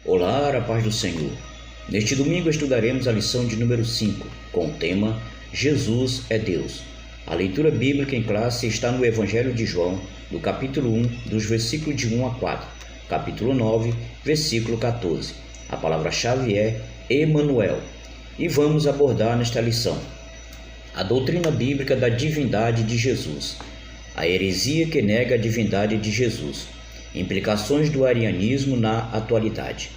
Olá, a paz do Senhor. Neste domingo estudaremos a lição de número 5, com o tema Jesus é Deus. A leitura bíblica em classe está no Evangelho de João, no capítulo 1, dos versículos de 1 a 4, capítulo 9, versículo 14. A palavra-chave é Emanuel. E vamos abordar nesta lição a doutrina bíblica da divindade de Jesus, a heresia que nega a divindade de Jesus, implicações do arianismo na atualidade.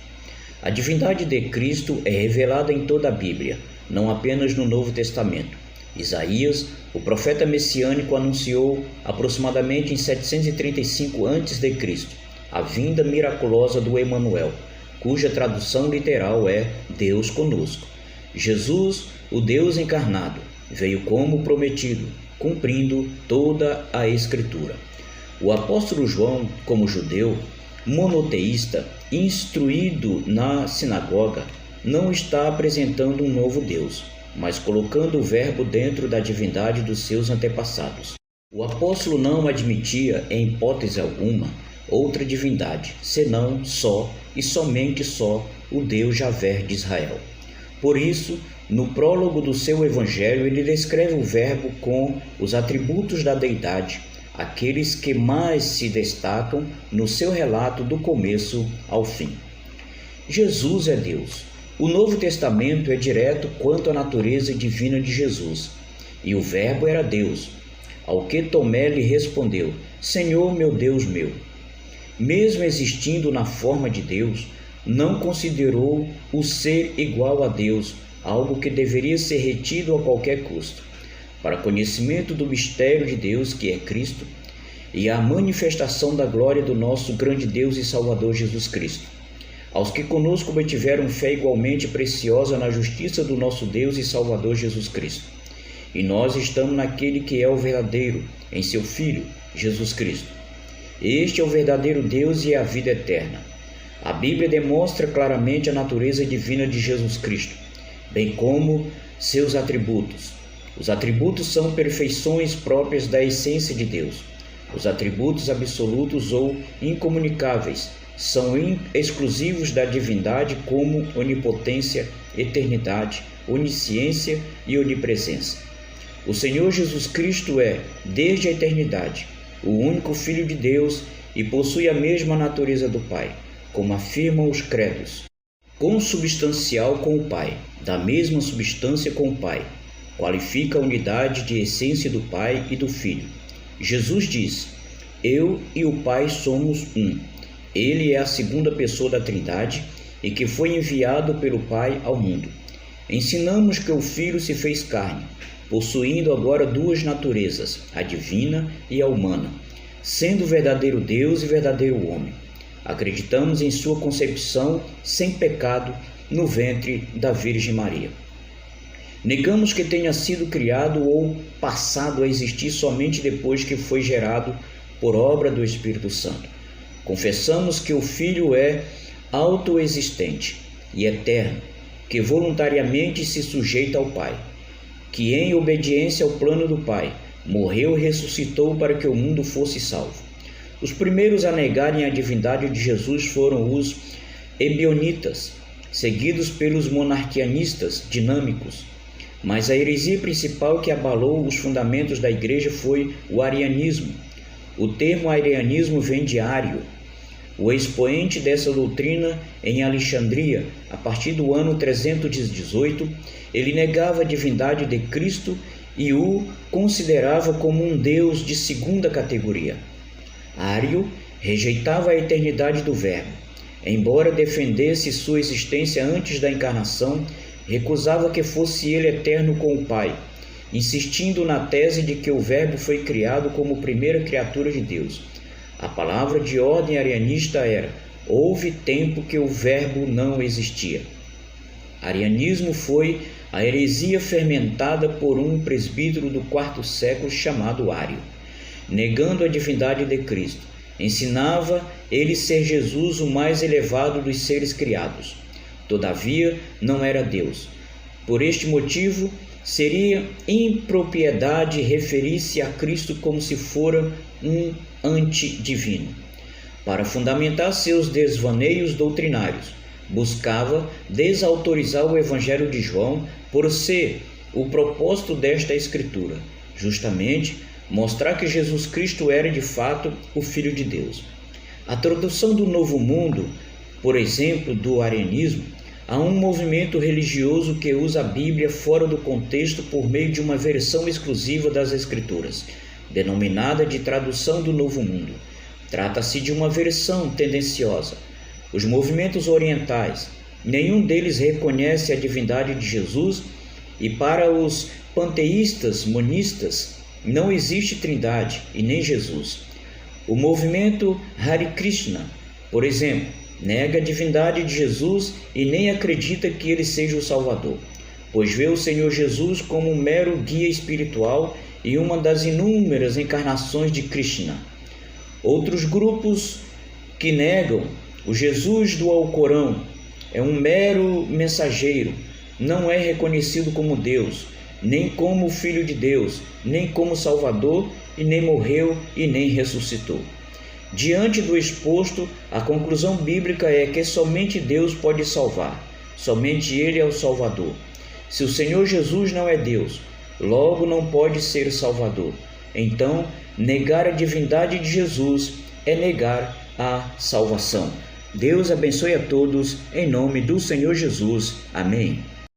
A divindade de Cristo é revelada em toda a Bíblia, não apenas no Novo Testamento. Isaías, o profeta messiânico, anunciou aproximadamente em 735 a.C. a vinda miraculosa do Emanuel, cuja tradução literal é Deus conosco. Jesus, o Deus encarnado, veio como prometido, cumprindo toda a Escritura. O apóstolo João, como judeu, monoteísta, instruído na sinagoga, não está apresentando um novo Deus, mas colocando o Verbo dentro da divindade dos seus antepassados. O apóstolo não admitia, em hipótese alguma, outra divindade, senão só e somente só o Deus Javé de Israel. Por isso, no prólogo do seu evangelho, ele descreve o Verbo com os atributos da deidade, aqueles que mais se destacam no seu relato do começo ao fim. Jesus é Deus. O Novo Testamento é direto quanto à natureza divina de Jesus. E o Verbo era Deus, ao que Tomé lhe respondeu: Senhor, meu Deus meu. Mesmo existindo na forma de Deus, não considerou o ser igual a Deus, algo que deveria ser retido a qualquer custo. Para conhecimento do mistério de Deus, que é Cristo, e a manifestação da glória do nosso grande Deus e Salvador Jesus Cristo. Aos que conosco obtiveram fé igualmente preciosa na justiça do nosso Deus e Salvador Jesus Cristo. E nós estamos naquele que é o verdadeiro, em seu Filho, Jesus Cristo. Este é o verdadeiro Deus e a vida eterna. A Bíblia demonstra claramente a natureza divina de Jesus Cristo, bem como seus atributos. Os atributos são perfeições próprias da essência de Deus. Os atributos absolutos ou incomunicáveis são exclusivos da divindade, como onipotência, eternidade, onisciência e onipresença. O Senhor Jesus Cristo é, desde a eternidade, o único Filho de Deus e possui a mesma natureza do Pai, como afirmam os credos. Consubstancial com o Pai, da mesma substância com o Pai, qualifica a unidade de essência do Pai e do Filho. Jesus diz: Eu e o Pai somos um. Ele é a segunda pessoa da Trindade e que foi enviado pelo Pai ao mundo. Ensinamos que o Filho se fez carne, possuindo agora duas naturezas, a divina e a humana, sendo verdadeiro Deus e verdadeiro homem. Acreditamos em sua concepção sem pecado no ventre da Virgem Maria. Negamos que tenha sido criado ou passado a existir somente depois que foi gerado por obra do Espírito Santo. Confessamos que o Filho é autoexistente e eterno, que voluntariamente se sujeita ao Pai, que em obediência ao plano do Pai, morreu e ressuscitou para que o mundo fosse salvo. Os primeiros a negarem a divindade de Jesus foram os ebionitas, seguidos pelos monarquianistas dinâmicos. Mas a heresia principal que abalou os fundamentos da igreja foi o arianismo. O termo arianismo vem de Ário, o expoente dessa doutrina em Alexandria. A partir do ano 318, ele negava a divindade de Cristo e o considerava como um Deus de segunda categoria. Ário rejeitava a eternidade do Verbo. Embora defendesse sua existência antes da encarnação, recusava que fosse ele eterno com o Pai, insistindo na tese de que o Verbo foi criado como primeira criatura de Deus. A palavra de ordem arianista era: houve tempo que o Verbo não existia. Arianismo foi a heresia fermentada por um presbítero do quarto século chamado Ário. Negando a divindade de Cristo, ensinava ele ser Jesus, o mais elevado dos seres criados. Todavia, não era Deus. Por este motivo, seria impropriedade referir-se a Cristo como se fora um antidivino. Para fundamentar seus desvaneios doutrinários, buscava desautorizar o Evangelho de João por ser o propósito desta escritura, justamente mostrar que Jesus Cristo era de fato o Filho de Deus. A tradução do Novo Mundo, por exemplo, do arianismo, há um movimento religioso que usa a Bíblia fora do contexto por meio de uma versão exclusiva das Escrituras, denominada de tradução do Novo Mundo. Trata-se de uma versão tendenciosa. Os movimentos orientais, nenhum deles reconhece a divindade de Jesus, e para os panteístas monistas não existe trindade e nem Jesus. O movimento Hare Krishna, por exemplo, nega a divindade de Jesus e nem acredita que ele seja o Salvador, pois vê o Senhor Jesus como um mero guia espiritual e uma das inúmeras encarnações de Krishna. Outros grupos que negam o Jesus do Alcorão é um mero mensageiro, não é reconhecido como Deus, nem como Filho de Deus, nem como Salvador, e nem morreu e nem ressuscitou. Diante do exposto, a conclusão bíblica é que somente Deus pode salvar, somente Ele é o Salvador. Se o Senhor Jesus não é Deus, logo não pode ser Salvador. Então, negar a divindade de Jesus é negar a salvação. Deus abençoe a todos, em nome do Senhor Jesus. Amém.